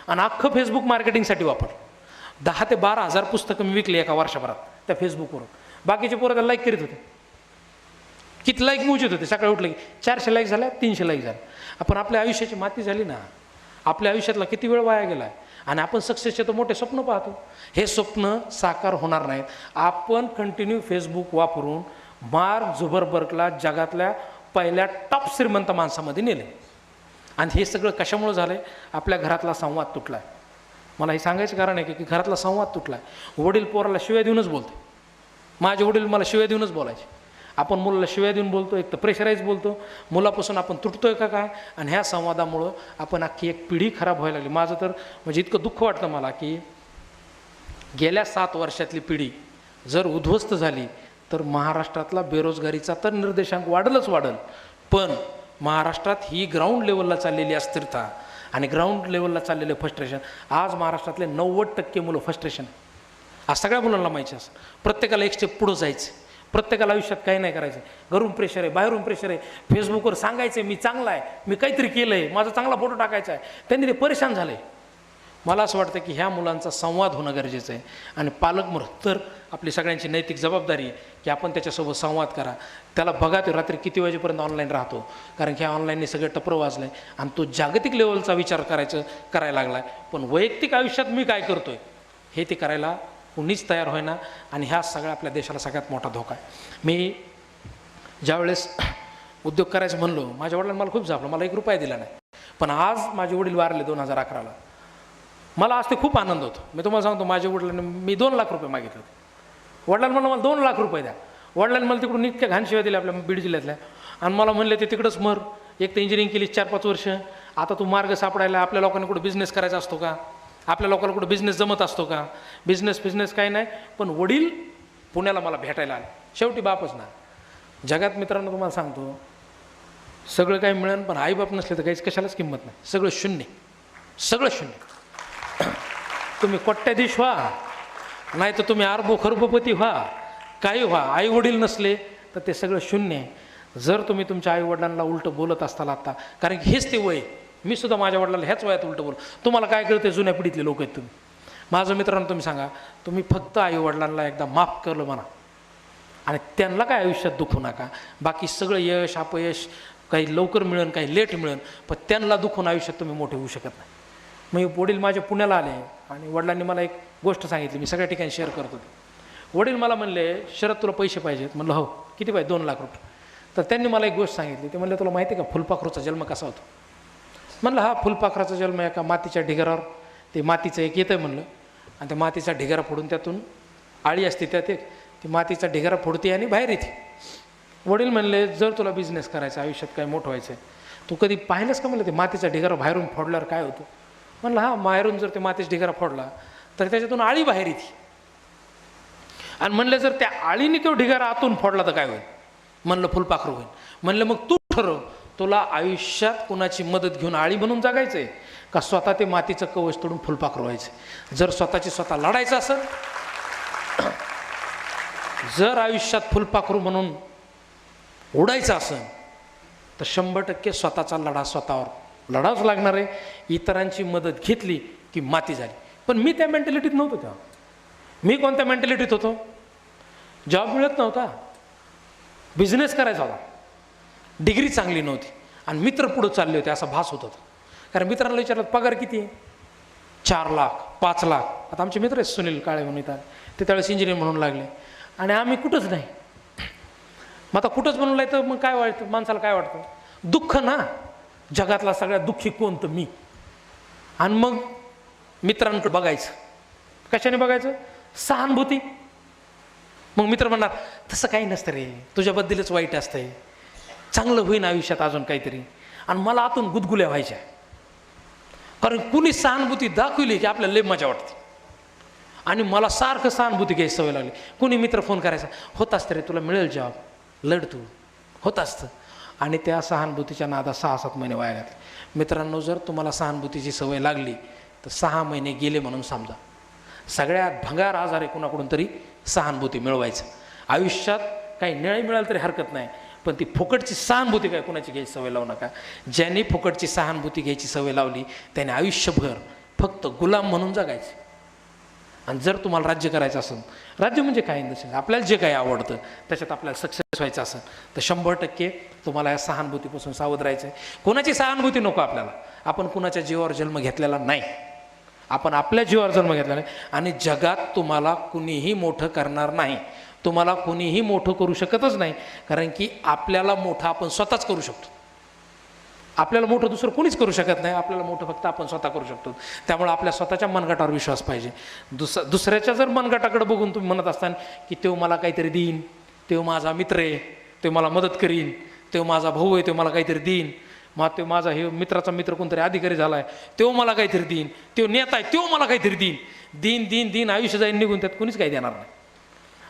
आणि अख्खं फेसबुक मार्केटिंगसाठी वापर. 10 ते 12 हजार पुस्तकं मी विकली एका वर्षभरात त्या फेसबुकवरून. बाकीचे पोरं त्याला लाईक करीत होते. किती लाईक मोजत होते, सकाळी उठले की 400 लाईक झाल्या, 300 लाईक झाल्या. आपण आपल्या आयुष्याची माती झाली ना. आपल्या आयुष्यातला किती वेळ वाया गेला आहे. आणि आपण सक्सेसचे तर मोठे स्वप्न पाहतो. हे स्वप्न साकार होणार नाहीत. आपण कंटिन्यू फेसबुक वापरून मार्क झुकरबर्गला जगातल्या पहिल्या टॉप श्रीमंत माणसामध्ये नेले. आणि हे सगळं कशामुळे झालं आहे? आपल्या घरातला संवाद तुटला आहे. मला हे सांगायचं कारण आहे की घरातला संवाद तुटला आहे. वडील पोराला शिव्या देऊनच बोलते. माझे वडील मला शिव्या देऊनच बोलायचे. आपण मुलाला शिव्या देऊन बोलतो, एक तर प्रेशराईज बोलतो. मुलापासून आपण तुटतोय का काय? आणि ह्या संवादामुळं आपण अख्खी एक पिढी खराब व्हायला लागली. माझं तर म्हणजे इतकं दुःख वाटतं मला की गेल्या 7 वर्षातली पिढी जर उद्ध्वस्त झाली तर महाराष्ट्रातला बेरोजगारीचा तर निर्देशांक वाढलंच वाढल. पण महाराष्ट्रात ही ग्राउंड लेवलला चाललेली अस्थिरता आणि ग्राउंड लेवलला चाललेले फ्रस्ट्रेशन, आज महाराष्ट्रातले 90% मुलं फ्रस्ट्रेशन. आज सगळ्या मुलांना माहिती असं प्रत्येकाला एक स्टेप पुढं जायचं. प्रत्येकाला आयुष्यात काही नाही करायचं. घरून प्रेशर आहे, बाहेरून प्रेशर आहे. फेसबुकवर सांगायचं मी चांगला आहे, मी काहीतरी केलं आहे, माझा चांगला फोटो टाकायचा आहे. त्यांनी ते परेशान झाले. मला असं वाटतं की ह्या मुलांचा संवाद होणं गरजेचं आहे. आणि पालक म्हणून तर आपली सगळ्यांची नैतिक जबाबदारी आहे की आपण त्याच्यासोबत संवाद करा. त्याला बघा ते रात्री किती वाजेपर्यंत ऑनलाईन राहतो. कारण की ह्या ऑनलाईनने सगळे टपरं वाजलं आहे आणि तो जागतिक लेवलचा विचार करायला लागला आहे. पण वैयक्तिक आयुष्यात मी काय करतो आहे हे ते करायला कुणीच तयार होईना. आणि ह्या सगळ्या आपल्या देशाला सगळ्यात मोठा धोका आहे. मी ज्यावेळेस उद्योग करायचं म्हणलो, माझ्या वडिलांनी मला खूप झापलं, मला 1 रुपया दिला नाही. पण आज माझे वडील वारले 2011ला. मला आज ते खूप आनंद होतो. मी तुम्हाला सांगतो, माझ्या वडिलांनी मी 2 लाख रुपये मागितले होते. वडिलांनी म्हणलं मला 2 लाख रुपये द्या. वडिलांनी मला तिकडून इतक्या घाण शिव्या दिल्या आपल्या बीड जिल्ह्यातल्या. आणि मला म्हणले ते तिकडंच मर. एक तर इंजिनिअरिंग केली 4-5 वर्ष. आता तू मार्ग सापडायला आपल्या लोकांनी कुठं बिझनेस करायचा असतो का? आपल्या लोकांना कुठं बिझनेस जमत असतो का? बिझनेस काही नाही. पण वडील पुण्याला मला भेटायला आले. शेवटी बापच ना. जगात मित्रांनो तुम्हाला सांगतो, सगळं काही मिळेल पण आईबाप नसले तर काहीच कशालाच किंमत नाही. सगळं शून्य, सगळं शून्य. तुम्ही कोट्याधीश व्हा, नाही तर तुम्ही खरबोपती व्हा, काही व्हा, आई वडील नसले तर ते सगळं शून्य आहे. जर तुम्ही तुमच्या आईवडिलांना उलटं बोलत असताल आता, कारण की हेच ते वय. मी सुद्धा माझ्या वडिलांना ह्याच वयात उलटं बोल. तुम्हाला काय कळते? जुन्या पिढीतले लोक आहेत तुम्ही. माझं मित्रांनो तुम्ही सांगा, तुम्ही फक्त आईवडिलांना एकदा माफ केलं म्हणा आणि त्यांना काय आयुष्यात दुखू नका. बाकी सगळं यश अपयश काही लवकर मिळेल, काही लेट मिळेल, पण त्यांना दुखून आयुष्यात तुम्ही मोठे होऊ शकत नाही. मग वडील माझे पुण्याला आले आणि वडिलांनी मला एक गोष्ट सांगितली, मी सगळ्या ठिकाणी शेअर करत होते. वडील मला म्हणले, शरद तुला पैसे पाहिजेत? म्हणलं हो. किती पाहिजे? 2 लाख रुपये. तर त्यांनी मला एक गोष्ट सांगितली. ते म्हणले तुला माहिती आहे का फुलपाखरूचा जन्म कसा होतो? म्हणलं हा, फुलपाखराचा जन्म एका मातीच्या ढिगारावर, ते मातीचं एक येतं म्हणलं, आणि त्या मातीचा ढिगारा फोडून त्यातून आळी असते, त्यात एक ती मातीचा ढिगारा फोडते आणि बाहेर येते. वडील म्हणले जर तुला बिझनेस करायचा, आयुष्यात काय मोठं व्हायचं आहे, तू कधी पाहिलंस का? म्हणलं ते मातीचा ढिगारा बाहेरून फोडल्यावर काय होतं? म्हणलं हा, बाहेरून जर ते मातीचा ढिगारा फोडला तर त्याच्यातून आळी बाहेर येते. आणि म्हणलं जर त्या आळीने तो ढिगारा आतून फोडला तर काय होईल? म्हणलं फुलपाखरू होईल. म्हणलं मग तू ठरव, तुला आयुष्यात कुणाची मदत घेऊन आळी बनून जगायचं आहे का स्वतः ते मातीचं कवच तोडून फुलपाखरू व्हायचं? जर स्वतः लढायचं असेल, जर आयुष्यात फुलपाखरू म्हणून उडायचं असेल तर 100% स्वतःचा लढा स्वतःवर लढावंच लागणार आहे. इतरांची मदत घेतली की माती झाली. पण मी त्या मेंटॅलिटीत नव्हतो तेव्हा. मी कोणत्या मेंटॅलिटीत होतो? जॉब मिळत नव्हता, बिझनेस करायचा होता, डिग्री चांगली नव्हती आणि मित्र पुढं चालले होते असा भास होत होता. कारण मित्रांना विचारलं पगार किती आहे? 4 लाख 5 लाख. आता आमचे मित्र आहेत सुनील काळे म्हणून येतात, ते त्यावेळेस इंजिनियर म्हणून लागले आणि आम्ही कुठंच नाही. मग आता कुठंच म्हणून लागतं, मग काय वाटतं माणसाला? काय वाटतं? दुःख ना. जगातला सगळ्यात दुःखी कोण? तर मी. आणि मग मित्रांकडे बघायचं. कशाने बघायचं? सहानुभूती. मग मित्र म्हणणार तसं काही नसतं रे, तुझ्याबद्दलच वाईट असतंय, चांगलं होईन आयुष्यात अजून काहीतरी. आणि मला आतून गुदगुल्या व्हायच्या, कारण कुणी सहानुभूती दाखवली की आपल्याला लय मजा वाटते. आणि मला सारखं सहानुभूती घ्यायची सवय लागली. कुणी मित्र फोन करायचा, होत असतं रे, तुला मिळेल जॉब, लढ तू, होत असतं. आणि त्या सहानुभूतीच्या नादात 6-7 महिने वाया घातले. मित्रांनो, जर तुम्हाला सहानुभूतीची सवय लागली तर 6 महिने गेले म्हणून समजा. सगळ्यात भंगार आजार आहे कुणाकडून तरी सहानुभूती मिळवायचं. आयुष्यात काही न्याय मिळाला तरी हरकत नाही, पण ती फुकटची सहानुभूती काय कुणाची घ्यायची सवय लावू नका. ज्यांनी फुकटची सहानुभूती घ्यायची सवय लावली त्याने आयुष्यभर फक्त गुलाम म्हणून जगायचे. आणि जर तुम्हाला राज्य करायचं असेल, राज्य म्हणजे काय नसेल, आपल्याला जे काही आवडतं त्याच्यात आपल्याला सक्सेस व्हायचं असेल तर 100% तुम्हाला या सहानुभूतीपासून सावध राहायचं आहे. कोणाची सहानुभूती नको आपल्याला. आपण कुणाच्या जीवावर जन्म घेतलेला नाही, आपण आपल्या जीवावर जन्म घेतलेला नाही. आणि जगात तुम्हाला कुणीही मोठं करणार नाही, तुम्हाला कुणीही मोठं करू शकतच नाही. कारण की आपल्याला मोठं आपण स्वतःच करू शकतो. आपल्याला मोठं दुसरं कोणीच करू शकत नाही, आपल्याला मोठं फक्त आपण स्वतः करू शकतो. त्यामुळे आपल्या स्वतःच्या मनगटावर विश्वास पाहिजे. दुसऱ्याच्या जर मनगटाकडे बघून तुम्ही म्हणत असताना की तो मला काहीतरी देईन, तो माझा मित्र आहे, तो मला मदत करीन, तो माझा भाऊ आहे, तो मला काहीतरी देईन, मग तो माझा हे मित्राचा मित्र कोणतरी अधिकारी झाला आहे, तो मला काहीतरी देईन, तो नेता आहे, तो मला काहीतरी देईन, दिन दिन दिन आयुष्य जाईन निघून, त्यात कोणीच काही देणार नाही.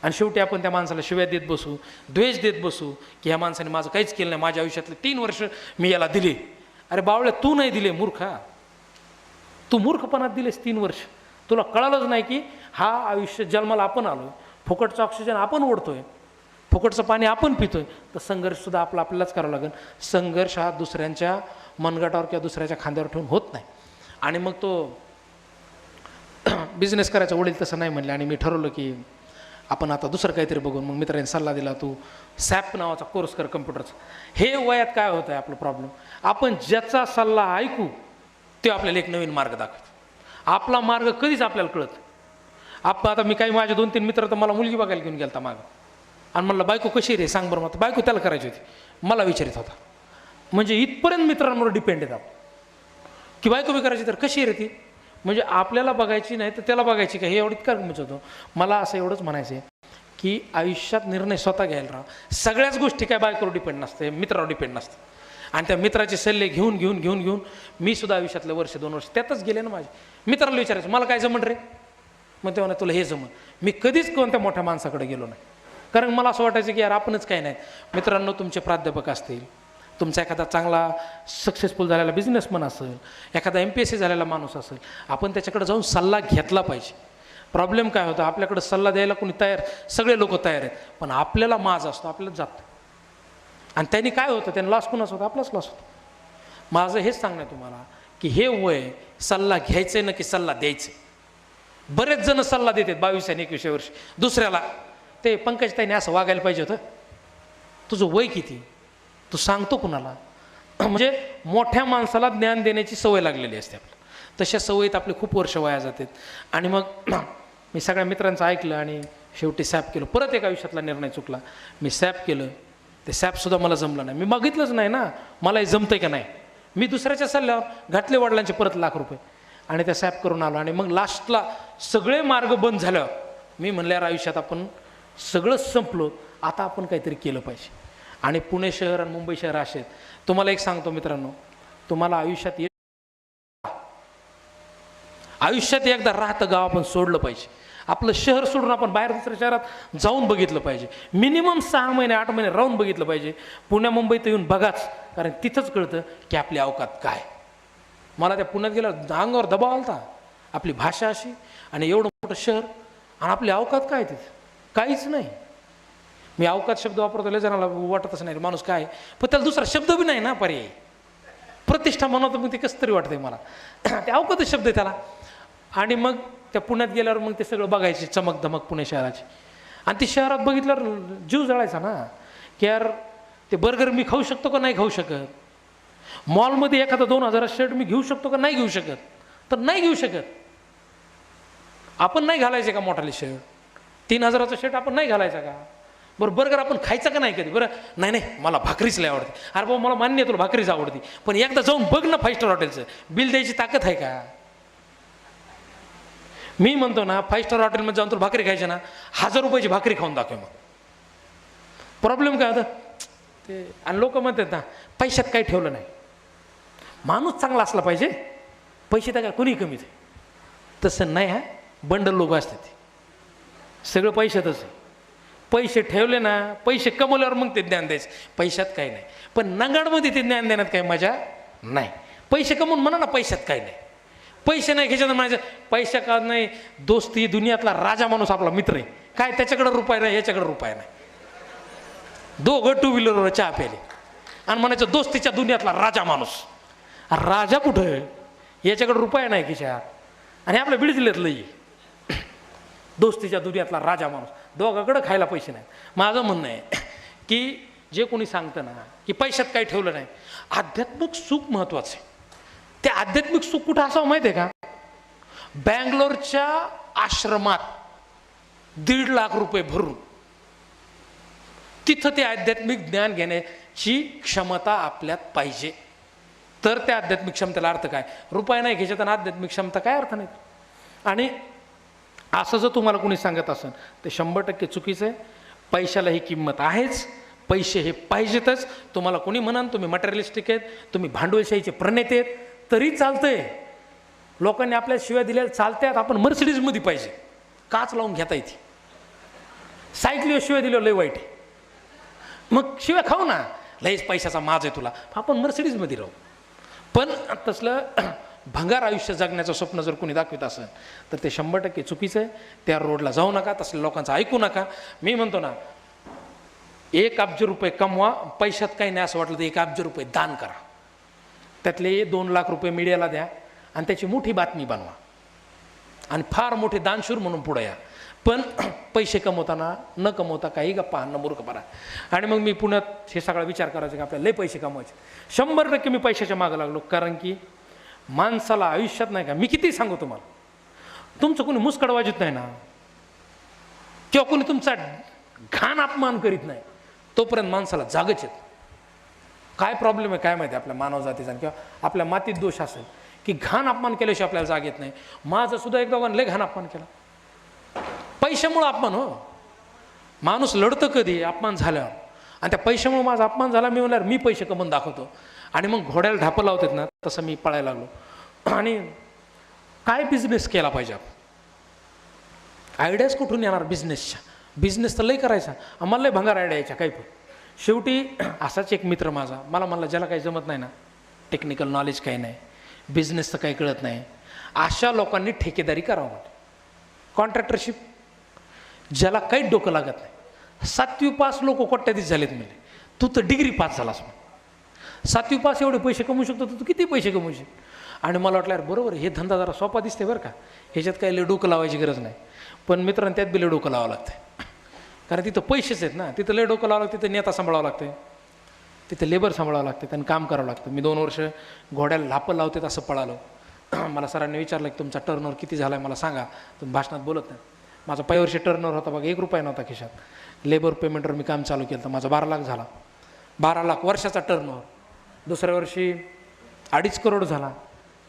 आणि शेवटी आपण त्या माणसाला शिव्या देत बसू, द्वेष देत बसू की ह्या माणसाने माझं काहीच केलं नाही, माझ्या आयुष्यातले 3 वर्ष मी याला दिले. अरे बावळ्या, तू नाही दिले मूर्खा, तू मूर्खपणात दिलेस 3 वर्ष. तुला कळालंच नाही की हा आयुष्य जन्माला आपण आलोय, फुकटचं ऑक्सिजन आपण ओढतोय, फुकटचं पाणी आपण पितोय. तर संघर्षसुद्धा आपल्यालाच करावं लागेल. संघर्ष हा दुसऱ्यांच्या मनगटावर किंवा दुसऱ्याच्या खांद्यावर ठेवून होत नाही. आणि मग तो बिझनेस करायचा वडील तसं नाही म्हणले आणि मी ठरवलं की आपण आता दुसरं काहीतरी बघून. मग मित्रांनी सल्ला दिला, तू सॅप नावाचा कोर्स कर कम्प्युटरचा. हे वयात काय होतं आहे आपलं प्रॉब्लेम, आपण ज्याचा सल्ला ऐकू ते आपल्याला एक नवीन मार्ग दाखवतो. आपला मार्ग कधीच आपल्याला कळत. आता मी काही माझे 2-3 मित्र तर मला मुलगी बघायला घेऊन गेलता मागं आणि म्हणलं बायको कशी रे सांग बरं. मग बायको त्याला करायची होती, मला विचारित होता. म्हणजे इथपर्यंत मित्रांवर डिपेंड आहेत आपण की बायको बी करायची तर कशी रे ती. म्हणजे आपल्याला बघायची नाही तर त्याला बघायची का, हे एवढीत का होतो. मला असं एवढंच म्हणायचं आहे की आयुष्यात निर्णय स्वतः घ्यायला राहा. सगळ्याच गोष्टी काय बायकोवर डिपेंड नसते, मित्रावर डिपेंड नसते. आणि त्या मित्राचे सल्ले घेऊन मी सुद्धा आयुष्यातले 1-2 वर्ष त्यातच गेले ना माझे. मित्राला विचारायचं मला काय जमन रे, मग तेव्हा तुला हे जमन. मी कधीच कोणत्या मोठ्या माणसाकडे गेलो नाही, कारण मला असं वाटायचं की यार आपणच काय नाही. मित्रांनो, तुमचे प्राध्यापक असतील, तुमचा एखादा चांगला सक्सेसफुल झालेला बिझनेसमन असेल, एखादा MPSC झालेला माणूस असेल, आपण त्याच्याकडे जाऊन सल्ला घेतला पाहिजे. प्रॉब्लेम काय होतं, आपल्याकडे सल्ला द्यायला कोणी तयार, सगळे लोक तयार आहेत, पण आपल्याला माज असतो, आपल्याला जातं. आणि त्यांनी काय होतं, त्यांनी लॉस कोणाच होतं, आपलाच लॉस होतो. माझं हेच सांगणं आहे तुम्हाला की हे वय सल्ला घ्यायचं ना की सल्ला द्यायचं. बरेच जण सल्ला देतात 22 आणि 21 वर्ष दुसऱ्याला. ते पंकजताईने असं वागायला पाहिजे होतं, तुझं वय किती, तू सांगतो कुणाला. म्हणजे मोठ्या माणसाला ज्ञान देण्याची सवय लागलेली असते आपल्याला. तशा सवयीत आपले खूप वर्ष वाया जातात. आणि मग मी सगळ्या मित्रांचं ऐकलं आणि शेवटी सॅप केलं. परत एक आयुष्यातला निर्णय चुकला, मी सॅप केलं. ते सॅपसुद्धा मला जमलं नाही, मी बघितलंच नाही ना मला हे जमतंय का नाही. मी दुसऱ्याच्या सल्ल्यावर घातले वडिलांचे परत ₹1,00,000 आणि त्या सॅप करून आलो. आणि मग लास्टला सगळे मार्ग बंद झाल्यावर मी म्हणल्यावर आयुष्यात आपण सगळं संपलो, आता आपण काहीतरी केलं पाहिजे. आणि पुणे शहर आणि मुंबई शहर असे आहेत. तुम्हाला एक सांगतो मित्रांनो, तुम्हाला आयुष्यात एकदा राहतं गाव आपण सोडलं पाहिजे. आपलं शहर सोडून आपण बाहेर दुसऱ्या शहरात जाऊन बघितलं पाहिजे. मिनिमम 6 महिने 8 महिने राहून बघितलं पाहिजे. पुण्या मुंबईत येऊन बघाच, कारण तिथंच कळतं की आपली अवकात काय. मला त्या पुण्यात गेल्यावर अंगावर दबाव आलता, आपली भाषा अशी आणि एवढं मोठं शहर आणि आपली अवकात काय तिथं, काहीच नाही. मी अवकात शब्द वापरतो, लय जणाला वाटतच नाही माणूस काय, पण त्याला दुसरा शब्द बी नाही ना पर्याय. प्रतिष्ठा म्हणतो मग ते कसं तरी वाटतंय मला. ते अवकातच शब्द आहे त्याला. आणि मग त्या पुण्यात गेल्यावर मग ते सगळं बघायचे चमक धमक पुणे शहराची. आणि ती शहरात बघितल्यावर जीव जळायचा ना की यार ते बर्गर मी खाऊ शकतो का नाही खाऊ शकत. मॉलमध्ये एखादा 2,000 शर्ट मी घेऊ शकतो का नाही घेऊ शकत, तर नाही घेऊ शकत. आपण नाही घालायचे का मोठाले शर्ट, 3,000चा शर्ट आपण नाही घालायचा का. बरं बर्गर आपण खायचं का नाही कधी, बरं नाही नाही मला भाकरीच लय आवडते. अरे बाबा मला मान्य आहे तुला भाकरीच आवडते, पण एकदा जाऊन बघ ना 5 स्टार हॉटेलचं बिल द्यायची ताकद आहे का. मी म्हणतो ना 5 स्टार हॉटेलमध्ये जाऊन तुला भाकरी खायची ना, 1,000 रुपयाची भाकरी खाऊन दाखव. मग प्रॉब्लेम काय होतं ते, आणि लोक म्हणतात ना पैशात काही ठेवलं नाही. माणूस चांगला असला पाहिजे, पैसे तर काय कोणी कमीच आहे, तसं नाही. हा बंडल लोक असतात ते सगळं पैशातच आहे. पैसे ठेवले ना, पैसे कमवल्यावर मग ते ज्ञान द्यायचं, पैशात काही नाही. पण नगाडमध्ये ते ज्ञान देण्यात काही मजा नाही. पैसे कमवून म्हणा ना पैशात काही नाही, पैसे नाही घ्यायचं म्हणायचं पैसा का नाही. दोस्ती दुनियातला राजा माणूस आपला मित्र आहे काय, त्याच्याकडे रुपये नाही याच्याकडे रुपये नाही. दोघं 2 व्हीलरवर चहा प्याले आणि म्हणायचं दोस्तीच्या दुनियातला राजा माणूस. राजा कुठं, याच्याकडे रुपये नाही खिशात, आणि आपल्या बीड जिल्ह्यात लई दोस्तीच्या दुनियातला राजा माणूस, दोघाकडं खायला पैसे नाहीत. माझं म्हणणं आहे की जे कोणी सांगतं ना की पैशात काही ठेवलं नाही, आध्यात्मिक सुख महत्वाचं आहे. ते आध्यात्मिक सुख कुठं असावं माहिती आहे का? बँगलोरच्या आश्रमात 1.5 लाख रुपये भरून तिथं ते आध्यात्मिक ज्ञान घेण्याची क्षमता आपल्यात पाहिजे. तर त्या आध्यात्मिक क्षमतेला अर्थ काय? रुपये नाही घ्यायच्यात आणि आध्यात्मिक क्षमता काय अर्थ नाही. आणि असं जर तुम्हाला कोणी सांगत असेल ते 100% चुकीचं आहे. पैशाला ही किंमत आहेच, पैसे हे पाहिजेतच. तुम्हाला कोणी म्हणान तुम्ही मटेरियलिस्टिक आहेत, तुम्ही भांडवलशाहीचे प्रणेते आहेत, तरी चालतंय. लोकांनी आपल्या शिव्या दिलेल्या चालत्यात. आपण मर्सिडीजमध्ये पाहिजे, काच लावून घेता येते. सायकलीवर शिव्या दिल्यावर लय वाईट आहे. मग शिव्या खाऊ ना, लयच पैशाचा माज आहे तुला, आपण मर्सिडीजमध्ये राहू. पण तसलं भंगार आयुष्य जगण्याचं स्वप्न जर कोणी दाखवित असेल तर ते 100% चुकीचं आहे. त्या रोडला जाऊ नका, तसल्या लोकांचं ऐकू नका. मी म्हणतो ना, 1 अब्ज रुपये कमवा, पैशात काही नाही असं वाटलं तर 1 अब्ज रुपये दान करा. त्यातले 2 लाख रुपये मीडियाला द्या आणि त्याची मोठी बातमी बनवा आणि फार मोठे दानशूर म्हणून पुढे या. पण पैसे कमवताना न कमवता काही गप्पा न मूर्खपणा. आणि मग मी पुण्यात हे सगळा विचार करायचा की आपल्याला लय पैसे कमवायचे. 100% मी पैशाच्या मागं लागलो. कारण की माणसाला आयुष्यात नाही का, मी किती सांगू तुम्हाला, तुमचं कोणी मुस्कड वाजत नाही ना किंवा कोणी तुमचा घाण अपमान करीत नाही तोपर्यंत माणसाला जागच येत. काय प्रॉब्लेम आहे काय माहिती आपल्या मानव जातीचा किंवा आपल्या मातीत दोष असेल की घाण अपमान केल्याशिवाय आपल्याला जाग येत नाही. माझं सुद्धा एक दोघांना लय घाण अपमान केला, पैशामुळे अपमान. हो, माणूस लढतं कधी अपमान झाल्यावर, आणि त्या पैशामुळे माझा अपमान झाला. मी म्हणल्यावर मी पैसे कमवून दाखवतो. आणि मग घोड्याला ढापं लावतात ना तसं मी पळायला लागलो. आणि काय बिझनेस केला पाहिजे आपण, आयडियाज कुठून येणार बिझनेसच्या? बिझनेस तर लय करायचा, आम्हाला लय भंगार आयडिया यायच्या काही. पण शेवटी असाच एक मित्र माझा मला म्हणला, ज्याला काही जमत नाही ना, टेक्निकल नॉलेज काही नाही, बिझनेसचं काही कळत नाही, अशा लोकांनी ठेकेदारी करावं म्हणते, कॉन्ट्रॅक्टरशिप. ज्याला काही डोकं लागत नाही. 7वी पास लोक कोट्याधीश झालेत म्हणजे, तू तर डिग्री पास झालास. 7वी पास एवढे पैसे कमवू शकतो तर तू किती पैसे कमवशील? आणि मला वाटलं यार बरोबर, हे धंदा जरा सोपा दिसते बरं का, ह्याच्यात काही लय डोकं लावायची गरज नाही. पण मित्रांनो त्यात बी लय डोकं लावावं लागतं, कारण तिथं पैसेच आहेत ना. तिथं लय डोकं लावावं लागतं, तिथं नेता सांभाळावं लागतं, तिथं लेबर सांभाळावं लागतं, त्यांनी काम करावं लागतं. मी 2 वर्ष घोड्याला लापं लावते असं पळालो. मला सरांनी विचारलं की तुमचा टर्नओव्हर किती झाला आहे मला सांगा, तुम्ही भाषणात बोलत नाही. माझा पहिल्या टर्नओव्हर होता बघा, 1 रुपया नव्हता खिशात. लेबर पेमेंटवर मी काम चालू केलं तर माझा 12 लाख झाला. 12 लाख वर्षाचा टर्नओव्हर. दुसऱ्या वर्षी 2.5 करोड झाला,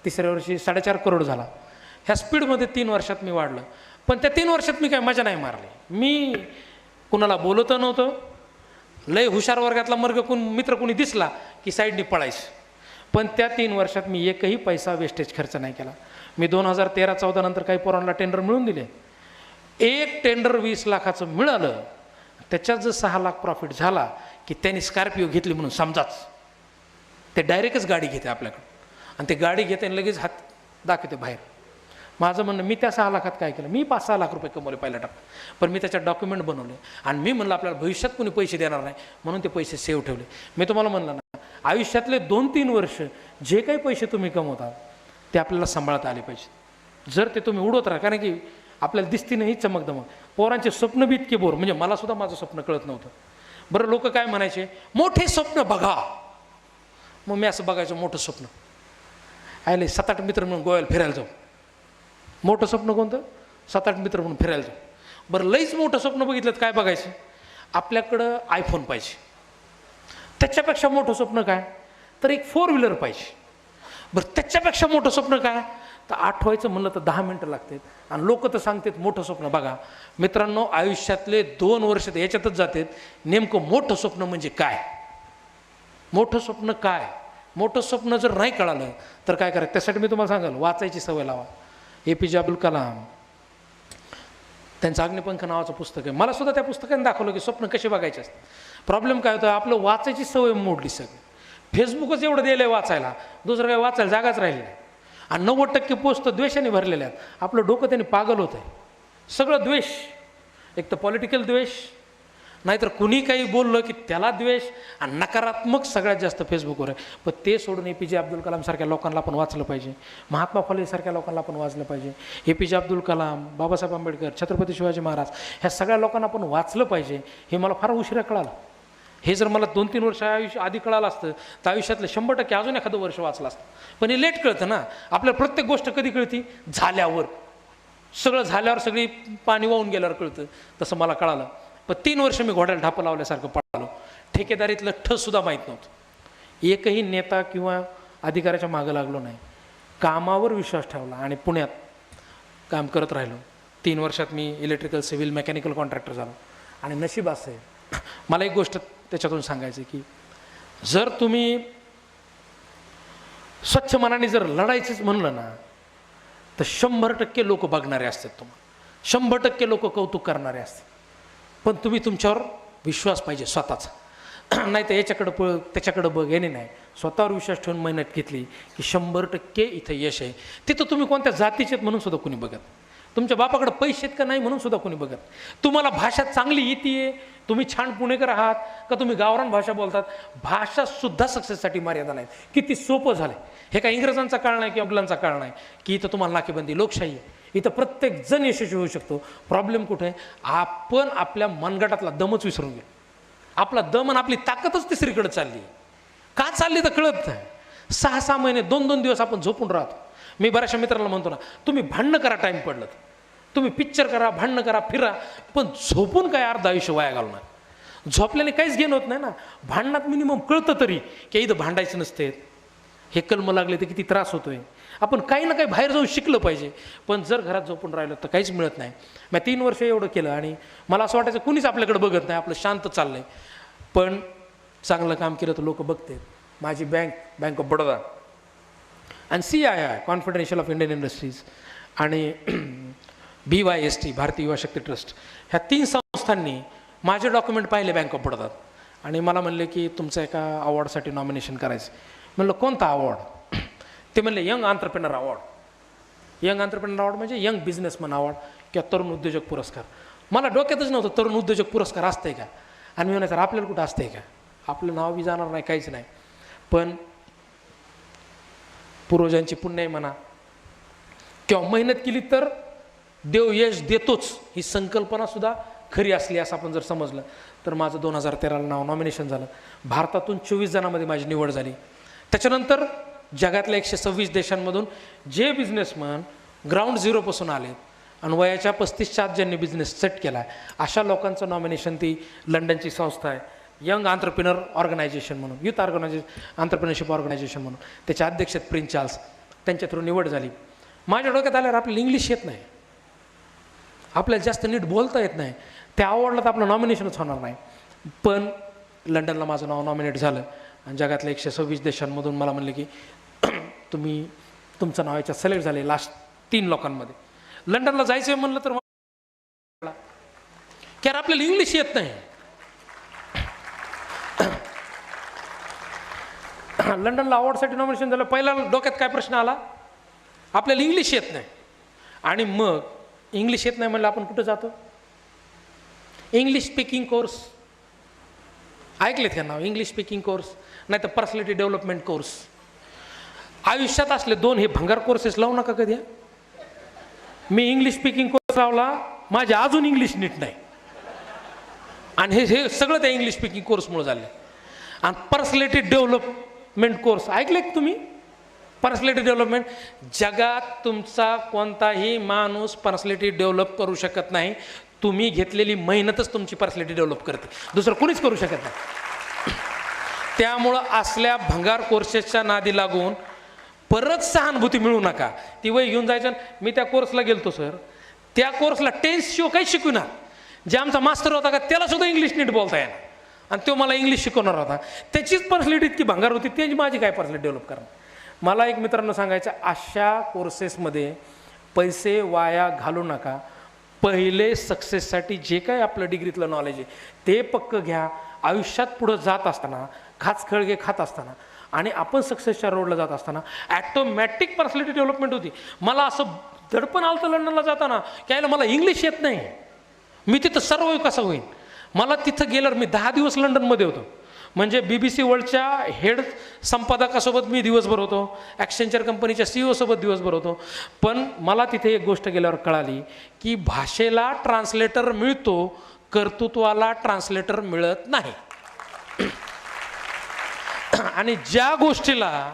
तिसऱ्या वर्षी 4.5 करोड झाला. ह्या स्पीडमध्ये 3 वर्षात मी वाढलं. पण त्या 3 वर्षात मी काय मजा नाही मारली. मी कुणाला बोलत नव्हतं. लय हुशार वर्गातला मित्र कोणी दिसला की साईडनी पळायचं. पण त्या 3 वर्षात मी एकही पैसा वेस्टेज खर्च नाही केला. मी 2013-14 नंतर काही पोरांना टेंडर मिळून दिले. एक टेंडर 20 लाखाचं मिळालं, त्याच्यात जर 6 लाख प्रॉफिट झाला की त्यांनी स्कॉर्पिओ घेतली म्हणून समजाच. ते डायरेक्टच गाडी घेते आपल्याकडं आणि ते गाडी घेते आणि लगेच हात दाखवते बाहेर. माझं म्हणणं, मी त्या 6 लाखात काय केलं, मी 5-6 लाख रुपये कमवले पहिल्या टप्प्यात. पण मी त्याच्यात डॉक्युमेंट बनवले आणि मी म्हणलं आपल्याला भविष्यात कोणी पैसे देणार नाही म्हणून ते पैसे सेव्ह ठेवले. मी तुम्हाला म्हणलं ना, आयुष्यातले 2-3 वर्ष जे काही पैसे तुम्ही कमवता ते आपल्याला सांभाळता आले पाहिजे. जर ते तुम्ही उडवत राहा, कारण की आपल्याला दिसती नाही चमकदमक. पोरांचे स्वप्न बी इतके बोर, म्हणजे मला सुद्धा माझं स्वप्न कळत नव्हतं. बरं, लोक काय म्हणायचे, मोठे स्वप्न बघा. मग मी असं बघायचं मोठं स्वप्न, आले 7-8 मित्र म्हणून गोव्याला फिरायला जाऊ. मोठं स्वप्न कोणतं? 7-8 मित्र म्हणून फिरायला जाऊ. बरं, लईच मोठं स्वप्न बघितलं तर काय बघायचं, आपल्याकडं आयफोन पाहिजे. त्याच्यापेक्षा मोठं स्वप्न काय, तर एक 4 व्हीलर पाहिजे. बरं, त्याच्यापेक्षा मोठं स्वप्न काय, तर आठवायचं म्हणलं तर 10 मिनटं लागतात. आणि लोक तर सांगतात मोठं स्वप्न बघा. मित्रांनो, आयुष्यातले 2 वर्ष तर याच्यातच जातात. नेमकं मोठं स्वप्न म्हणजे काय, मोठं स्वप्न काय, मोठं स्वप्न जर नाही कळालं तर काय करायचं. त्यासाठी मी तुम्हाला सांगाल, वाचायची सवय लावा. APJ अब्दुल कलाम, त्यांचं अग्निपंख नावाचं पुस्तक आहे. मला सुद्धा त्या पुस्तकाने दाखवलं की स्वप्न कसे बघायचे असतात. प्रॉब्लेम काय होतं, आपलं वाचायची सवय मोडली सगळी. फेसबुकच एवढं दिलं आहे वाचायला, दुसरं काय वाचायला जागाच राहिली नाही. आणि 90% पोस्ट तर द्वेषाने भरलेले आहेत. आपलं डोकं त्यांनी पागल होतं आहे. सगळं द्वेष, एक तर पॉलिटिकल द्वेष, नाहीतर कुणी काही बोललं की त्याला द्वेष आणि नकारात्मक सगळ्यात जास्त फेसबुकवर आहे. पण ते सोडून APJ अब्दुल कलाम सारख्या लोकांना पण वाचलं पाहिजे, महात्मा फुले सारख्या लोकांना पण वाचलं पाहिजे, APJ अब्दुल कलाम, बाबासाहेब आंबेडकर, छत्रपती शिवाजी महाराज ह्या सगळ्या लोकांना पण वाचलं पाहिजे. हे मला फार उशिरा कळालं. हे जर मला 2-3 वर्ष आधी कळालं असतं तर आयुष्यातलं 100% अजून एखादं वर्ष वाचलं असतं. पण हे लेट कळतं ना. आपल्याला प्रत्येक गोष्ट कधी कळती? झाल्यावर. सगळं झाल्यावर, सगळी पाणी वाहून गेल्यावर कळतं. तसं मला कळालं. पण 3 वर्ष मी घोड्याला ढापं लावल्यासारखं पळालो. ठेकेदारीतलं ठसुद्धा माहीत नव्हतं. एकही नेता किंवा अधिकाऱ्याच्या मागं लागलो नाही. कामावर विश्वास ठेवला आणि पुण्यात काम करत राहिलो. 3 वर्षात मी इलेक्ट्रिकल, सिव्हिल, मेकॅनिकल कॉन्ट्रॅक्टर झालो. आणि नशीब असं आहे, मला एक गोष्ट त्याच्यातून सांगायचं की जर तुम्ही स्वच्छ मनाने जर लढायचंच म्हणलं ना तर 100% लोक बघणारे असतात तुम्हाला, 100% लोक कौतुक करणारे असतात. पण तुम्ही तुमच्यावर विश्वास पाहिजे स्वतःचा. नाही तर याच्याकडं पळ, त्याच्याकडं बघ, याने नाही. स्वतःवर विश्वास ठेवून मेहनत घेतली की 100% इथं यश आहे. तिथं तुम्ही कोणत्या जातीचे आहेत म्हणून सुद्धा कोणी बघत, तुमच्या बापाकडे पैसे आहेत का नाही म्हणून सुद्धा कोणी बघत, तुम्हाला भाषा चांगली येते, तुम्ही छान पुणेकर आहात का, तुम्ही गावरान भाषा बोलतात, भाषासुद्धा सक्सेससाठी मर्यादा नाहीत. किती सोपं झालं. हे काय इंग्रजांचा काळ नाही किंवा मुलांचा काळ नाही की इथं तुम्हाला नाकेबंदी. लोकशाही आहे, इथं प्रत्येक जण यशस्वी होऊ शकतो. प्रॉब्लेम कुठे आहे? आपण आपल्या मनगटातला दमच विसरून गेलो. आपला दम आणि आपली ताकदच तिसरीकडे चालली. का चालली तर कळत नाही. 6-6 महिने, 2-2 दिवस आपण झोपून राहतो. मी बऱ्याचशा मित्रांना म्हणतो ना, तुम्ही भांडणं करा, टाईम पडलं तर तुम्ही पिक्चर करा, भांडणं करा, फिरा, पण झोपून काय अर्ध आयुष्य वाया घालणार. झोपल्याने काहीच घेणं होत नाही ना. भांडणात मिनिमम कळतं तरी की इथं भांडायचं नसते, हे कलम लागले तर किती त्रास होतोय. आपण काही ना काही बाहेर जाऊन शिकलं पाहिजे. पण जर घरात झोपून राहिलं तर काहीच मिळत नाही. मी 3 वर्ष एवढं केलं आणि मला असं वाटायचं कुणीच आपल्याकडे बघत नाही, आपलं शांत चाललंय. पण चांगलं काम केलं तर लोक बघते. माझी बँक ऑफ बडोदा आणि CII confederation of Indian industries आणि BYST भारतीय युवा शक्ती ट्रस्ट, ह्या 3 संस्थांनी माझे डॉक्युमेंट पाहिले बँक ऑफ बडोदात आणि मला म्हणले की तुमचं एका अवॉर्डसाठी नॉमिनेशन करायचं. म्हणलं कोणता अवॉर्ड? ते म्हणले यंग आंत्रप्रेनर अवॉर्ड. यंग आंत्रप्रेनर अवॉर्ड म्हणजे यंग बिझनेसमन अवॉर्ड किंवा तरुण उद्योजक पुरस्कार. मला डोक्यातच नव्हतं तरुण उद्योजक पुरस्कार असतंय का. आणि मी म्हणायचं आपल्याला कुठं असतंय का, आपलं नाव बी जाणार नाही, काहीच नाही. पण पूर्वजांची पुण्य म्हणा किंवा मेहनत केली तर देव यश देतोच, ही संकल्पना सुद्धा खरी असली असं आपण जर समजलं तर माझं 2013ला नाव नॉमिनेशन झालं. भारतातून 24 जणांमध्ये माझी निवड झाली. त्याच्यानंतर जगातल्या 126 देशांमधून जे बिझनेसमन ग्राउंड झिरोपासून आले आणि वयाच्या 35च्या आत ज्यांनी बिझनेस सेट केला आहे अशा लोकांचं नॉमिनेशन ती लंडनची संस्था आहे यंग आंत्रप्रिनर ऑर्गनायझेशन म्हणून, युथ आंत्रप्रिनरशिप ऑर्गनायझेशन म्हणून, त्याचे अध्यक्ष आहेत प्रिन्स चार्ल्स. त्यांच्या थ्रू निवड झाली. माझ्या डोक्यात आल्यावर आपल्याला इंग्लिश येत नाही, आपल्याला जास्त नीट बोलता येत नाही, त्या आवडलं तर आपलं नॉमिनेशनच होणार नाही. पण लंडनला माझं नाव नॉमिनेट झालं आणि जगातल्या 126 देशांमधून मला म्हणले की तुम्ही तुमचं नाव याच्यात सिलेक्ट झाले लास्ट 3 लोकांमध्ये. लंडनला जायचं आहे म्हणलं तर की आपल्याला इंग्लिश येत नाही. लंडनला अवॉर्डसाठी नॉमिनेशन झालं. पहिला डोक्यात काय प्रश्न आला, आपल्याला इंग्लिश येत नाही. आणि मग इंग्लिश येत नाही म्हणलं आपण कुठं जातो, इंग्लिश स्पीकिंग कोर्स. ऐकलेत का नाव? इंग्लिश स्पीकिंग कोर्स नाही तर पर्सनॅलिटी डेव्हलपमेंट कोर्स. आयुष्यात असले 2 हे भंगार कोर्सेस लावू नका कधी. मी इंग्लिश स्पीकिंग कोर्स लावला, माझे अजून इंग्लिश नीट नाही आणि हे सगळं त्या इंग्लिश स्पीकिंग कोर्समुळे झालं. आणि पर्सनॅलिटी डेव्हलपमेंट कोर्स ऐकले का तुम्ही? पर्सनॅलिटी डेव्हलपमेंट, जगात तुमचा कोणताही माणूस पर्सनॅलिटी डेव्हलप करू शकत नाही. तुम्ही घेतलेली मेहनतच तुमची पर्सनॅलिटी डेव्हलप करते, दुसरं कोणीच करू शकत नाही. त्यामुळं असल्या भंगार कोर्सेसच्या नादी लागून परत सहानुभूती मिळू नका. ती वय घेऊन जायचं. मी त्या कोर्सला गेलतो सर, त्या कोर्सला टेन्स शिवाय काही शिकविणार. जे आमचा मास्टर होता का त्याला सुद्धा इंग्लिश नीट बोलता येणार आणि तो मला इंग्लिश शिकवणार होता. त्याचीच पर्सनॅलिटी इतकी भंगार होती, त्याची माझी काय पर्सनॅलिटी डेव्हलप करणार. मला एक मित्रांनो सांगायचं, अशा कोर्सेसमध्ये पैसे वाया घालू नका. पहिले सक्सेससाठी जे काय आपलं डिग्रीतलं नॉलेज आहे ते पक्क घ्या. आयुष्यात पुढं जात असताना, खाचखळगे खात असताना आणि आपण सक्सेसच्या रोडला जात असताना ॲटोमॅटिक पर्सनॅलिटी डेव्हलपमेंट होती. मला असं दडपण आलं तर लंडनला जाताना की मला इंग्लिश येत नाही, मी तिथं सर्व कसं होईन. मला तिथं गेल्यावर मी 10 दिवस लंडनमध्ये होतो. म्हणजे BBC वर्ल्डच्या हेड संपादकासोबत मी दिवसभर होतो, ॲक्सेंचर कंपनीच्या CEO सोबत दिवसभर होतो. पण मला तिथे एक गोष्ट गेल्यावर कळाली की भाषेला ट्रान्सलेटर मिळतो, कर्तृत्वाला ट्रान्सलेटर मिळत नाही. आणि ज्या गोष्टीला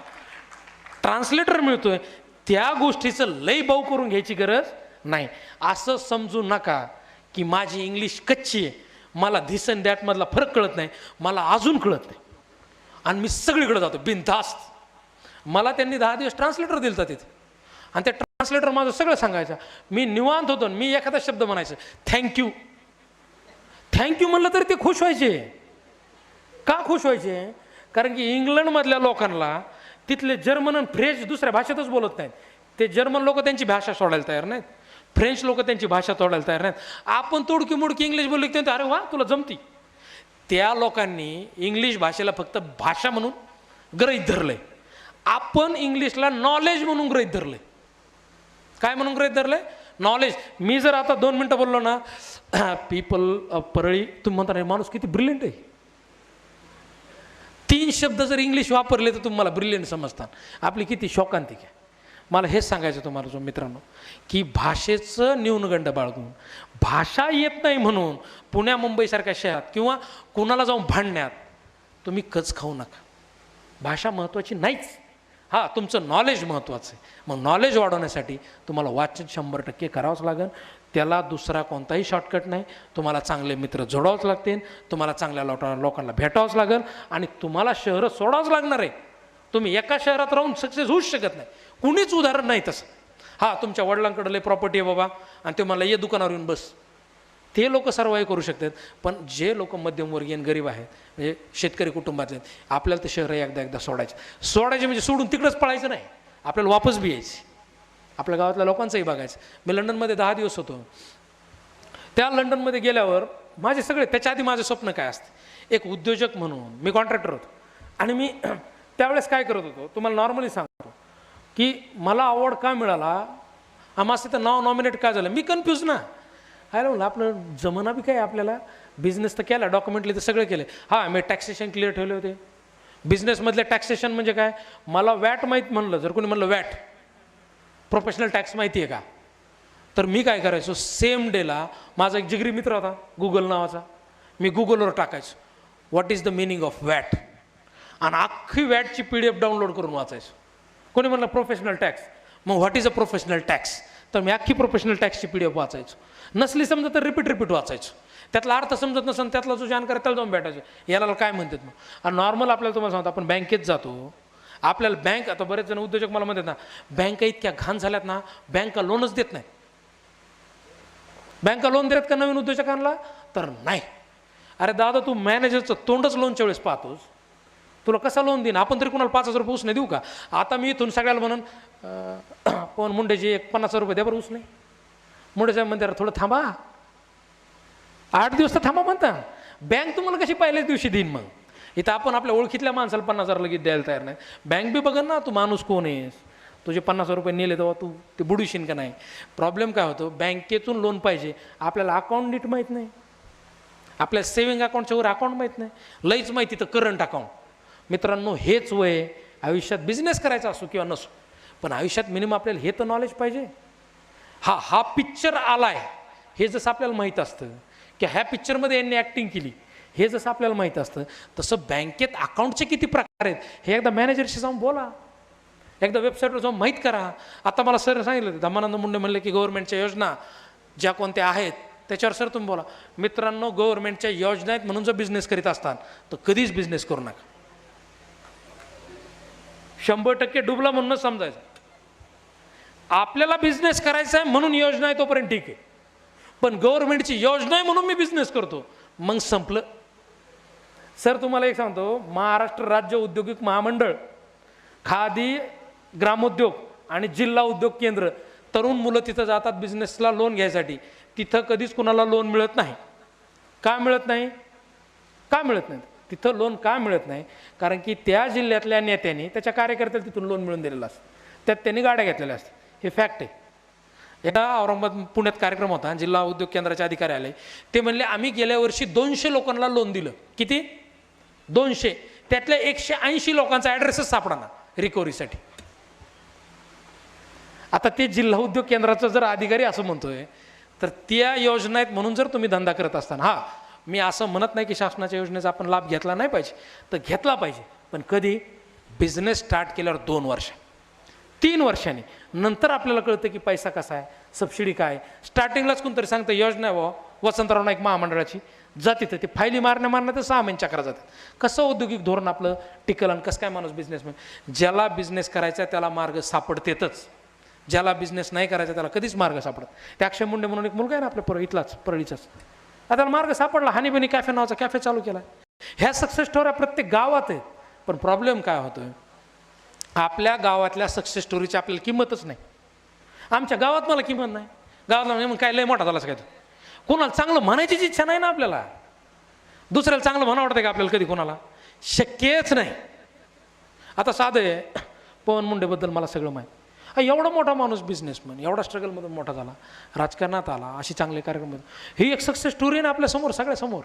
ट्रान्सलेटर मिळतोय त्या गोष्टीचं लय बाऊ करून घ्यायची गरज नाही. असं समजू नका की माझी इंग्लिश कच्ची आहे, मला धिस अँड दॅट मधला फरक कळत नाही, मला अजून कळत नाही आणि मी सगळीकडे जातो बिनधास्त. मला त्यांनी 10 दिवस ट्रान्सलेटर दिलं होतं तिथे आणि त्या ट्रान्सलेटर माझं सगळं सांगायचं. मी निवांत होतो, मी एखादा शब्द म्हणायचं थँक्यू. थँक्यू म्हणलं तरी ते खुश व्हायचे. का खुश व्हायचे? कारण की इंग्लंडमधल्या लोकांना तिथले जर्मन आणि फ्रेंच दुसऱ्या भाषेतच बोलत नाहीत. ते जर्मन लोक त्यांची भाषा सोडायला तयार नाहीत, फ्रेंच लोक त्यांची भाषा तोडायला तयार नाहीत. आपण तोडकी मोडकी इंग्लिश बोलले की अरे वा तुला जमती. त्या लोकांनी इंग्लिश भाषेला फक्त भाषा म्हणून गृहीत धरलंय. आपण इंग्लिशला नॉलेज म्हणून गृहीत धरलंय. काय म्हणून गृहीत धरलंय? नॉलेज. मी जर आता 2 मिनटं बोललो ना पीपल परळी, तुम्ही म्हणता नाही माणूस किती ब्रिलियंट आहे. 3 शब्द जर इंग्लिश वापरले तर तुम्हाला ब्रिलियंट समजतात. आपली किती शोकांतिक आहे. मला हेच सांगायचं तुम्हाला जो मित्रांनो की भाषेचं न्यूनगंड बाळगून, भाषा येत नाही म्हणून पुण्या मुंबईसारख्या शहरात किंवा कुणाला जाऊन भांडण्यात तुम्ही कच खाऊ नका. भाषा महत्त्वाची नाहीच. हां, तुमचं नॉलेज महत्त्वाचं आहे. मग नॉलेज वाढवण्यासाठी तुम्हाला वाचन 100% करावंच लागेल. त्याला दुसरा कोणताही शॉर्टकट नाही. तुम्हाला चांगले मित्र जोडावंच लागतील, तुम्हाला चांगल्या लोकांना भेटावंच लागेल आणि तुम्हाला शहरं सोडावंच लागणार आहे. तुम्ही एका शहरात राहून सक्सेस होऊच शकत नाही. कुणीच उदाहरण नाही तसं. हां, तुमच्या वडिलांकडे लय प्रॉपर्टी आहे बाबा आणि ते मला ये दुकानावर येऊन बस, ते लोक सर्वाईव्ह करू शकतात. पण जे लोक मध्यमवर्गीय गरीब आहेत, म्हणजे शेतकरी कुटुंबातले आहेत, आपल्याला ते शहरं एकदा सोडायचे म्हणजे सोडून तिकडंच पळायचं नाही, आपल्याला वापस बी यायची. आपल्या गावातल्या लोकांचंही बघायचं. मी लंडनमध्ये 10 दिवस होतो. त्या लंडनमध्ये गेल्यावर माझे सगळे, त्याच्या आधी माझं स्वप्न काय असते, एक उद्योजक म्हणून. मी कॉन्ट्रॅक्टर होतो आणि मी त्यावेळेस काय करत होतो तुम्हाला नॉर्मली सांगतो की मला अवॉर्ड का मिळाला, आम्हाला तिथं नाव नॉमिनेट काय झालं, मी कन्फ्यूज ना. हाय म्हणलं आपलं जमाना बी काय, आपल्याला बिझनेस तर केला, डॉक्युमेंटली तर सगळं केलं. हां, मी टॅक्सेशन क्लिअर ठेवले होते. बिझनेसमधले टॅक्सेशन म्हणजे काय, मला वॅट माहीत म्हणलं, जर कोणी म्हणलं वॅट प्रोफेशनल टॅक्स माहिती आहे का, तर मी काय करायचो, सेम डेला माझा एक जिगरी मित्र होता गुगल नावाचा, मी गुगलवर टाकायचो what is the meaning of watt आणि अख्खी वॅटची PDF डाउनलोड करून वाचायचो. कोणी म्हणलं प्रोफेशनल टॅक्स, मग what is a professional tax, तर मी अख्खी प्रोफेशनल टॅक्सची PDF वाचायचो. नसली समजा तर रिपीट वाचायचो. त्यातला अर्थ समजत नसेल त्यातला जो जाणकार त्याला जाऊन भेटायचो, याला काय म्हणतात मग. आणि नॉर्मल आपल्याला तुम्हाला सांगतो, आपण बँकेत जातो, आपल्याला बँक, आता बरेच जण उद्योजक मला म्हणतात ना बँका इतक्या घाण झाल्यात ना, बँका लोनच देत नाही. बँका लोन देतात का नवीन उद्योजकांना, तर नाही. अरे दादा, तू मॅनेजरचं तोंडच लोनच्या वेळेस पाहतोस, तुला कसा लोन देईन. आपण तरी कुणाला 5,000 रुपये उसने देऊ का. आता मी इथून सगळ्याला म्हणून पण मुंडेजी एक 50,000 रुपये द्या बरं उसने. मुंडे साहेब म्हणते थोडं थांबा, 8 दिवस तर थांबा म्हणता. बँक तुम्हाला कशी पहिल्याच दिवशी देईन. मग इथं आपण आपल्या ओळखीतल्या माणसाला 50,000 लगेच द्यायला तयार नाही. बँक बी बघन ना तू माणूस कोण आहेस, तुझे 50,000 रुपये नेले तेव्हा तू ते बुडूशीन का नाही. प्रॉब्लेम काय होतो, बँकेतून लोन पाहिजे, आपल्याला अकाउंट नीट माहीत नाही, आपल्या सेव्हिंग अकाउंटच्या वर अकाउंट माहीत नाही, लईच माहिती तर करंट अकाउंट. मित्रांनो, हेच वय आयुष्यात बिझनेस करायचा असो किंवा नसो, पण आयुष्यात मिनिमम आपल्याला हे तर नॉलेज पाहिजे. हा पिक्चर आलाय हे जसं आपल्याला माहीत असतं की ह्या पिक्चरमध्ये यांनी ॲक्टिंग केली, हे जसं आपल्याला माहीत असतं, तसं बँकेत अकाउंटचे किती प्रकार आहेत हे एकदा मॅनेजरशी जाऊन बोला, एकदा वेबसाईटवर जाऊन माहीत करा. आता मला सर सांगितलं, धर्मानंद मुंडे म्हणले की गव्हर्नमेंटच्या योजना ज्या कोणत्या आहेत त्याच्यावर सर तुम्ही बोला. मित्रांनो, गव्हर्नमेंटच्या योजना आहेत म्हणून जर बिझनेस करीत असतात तर कधीच बिझनेस करू नका. 100% डुबला म्हणूनच समजायचं. आपल्याला बिझनेस करायचा आहे म्हणून योजना आहे तोपर्यंत ठीक आहे, पण गव्हर्नमेंटची योजना आहे म्हणून मी बिझनेस करतो, मग संपलं. सर तुम्हाला एक सांगतो, महाराष्ट्र राज्य औद्योगिक महामंडळ, खादी ग्रामोद्योग आणि जिल्हा उद्योग केंद्र, तरुण मुलं तिथं जातात बिझनेसला लोन घ्यायसाठी. तिथं कधीच कुणाला लोन मिळत नाही. का मिळत नाही? का मिळत नाही तिथं लोन का मिळत नाही? कारण की त्या जिल्ह्यातल्या नेत्यांनी त्याच्या कार्यकर्त्याला तिथून लोन मिळून दिलेलं असतं, त्यात त्यांनी गाड्या घेतलेल्या असतात. हे फॅक्ट आहे. एकदा औरंगाबाद पुण्यात कार्यक्रम होता, जिल्हा उद्योग केंद्राचे अधिकारी आले. ते म्हणले आम्ही गेल्या वर्षी 200 लोकांना लोन दिलं. किती? 200. त्यातल्या 180 लोकांचा ॲड्रेसच सापडणार रिकव्हरीसाठी. आता ते जिल्हा उद्योग केंद्राचा जर अधिकारी असं म्हणतोय, तर त्या योजना आहेत म्हणून जर तुम्ही धंदा करत असताना, हा मी असं म्हणत नाही की शासनाच्या योजनेचा आपण लाभ घेतला नाही पाहिजे, तर घेतला पाहिजे. पण कधी? बिझनेस स्टार्ट केल्यावर 2 वर्ष 3 वर्षांनी नंतर आपल्याला कळतं की पैसा कसा आहे, सबसिडी काय. स्टार्टिंगलाच कोणतरी सांगतं योजना आहे वसंतराव नाईक महामंडळाची, जा तिथं. ते फायली मारण्या तर 6 महिने चक्रा जातात. कसं औद्योगिक धोरण आपलं टिकल आणि कसं काय माणूस बिझनेसमॅन? ज्याला बिझनेस करायचा त्याला मार्ग सापडतेतच, ज्याला बिझनेस नाही करायचा त्याला कधीच मार्ग सापडत. त्या अक्षय मुंडे म्हणून एक मुलगा आहे ना आपल्या इथलाच परळीचाच, आता त्याला मार्ग सापडला. हानीबनी कॅफे नावाचा कॅफे चालू केला. ह्या सक्सेस स्टोऱ्या प्रत्येक गावात आहेत. पण प्रॉब्लेम काय होतोय, आपल्या गावातल्या सक्सेस स्टोरीची आपल्याला किंमतच नाही. आमच्या गावात मला किंमत नाही. गावाला मग काय लय मोठा झालाच काय? कोणाला चांगलं म्हणायचीच इच्छा नाही ना आपल्याला. दुसऱ्याला चांगलं म्हणा वाटतं का आपल्याला कधी? कोणाला शक्यच नाही. आता साधं आहे, पवन मुंडेबद्दल मला सगळं माहीत. एवढा मोठा माणूस बिझनेसमॅन, एवढा स्ट्रगलमधून मोठा झाला, राजकारणात आला, अशी चांगले कार्यक्रम. ही एक सक्सेस स्टोरी आहे ना आपल्यासमोर, सगळ्यासमोर.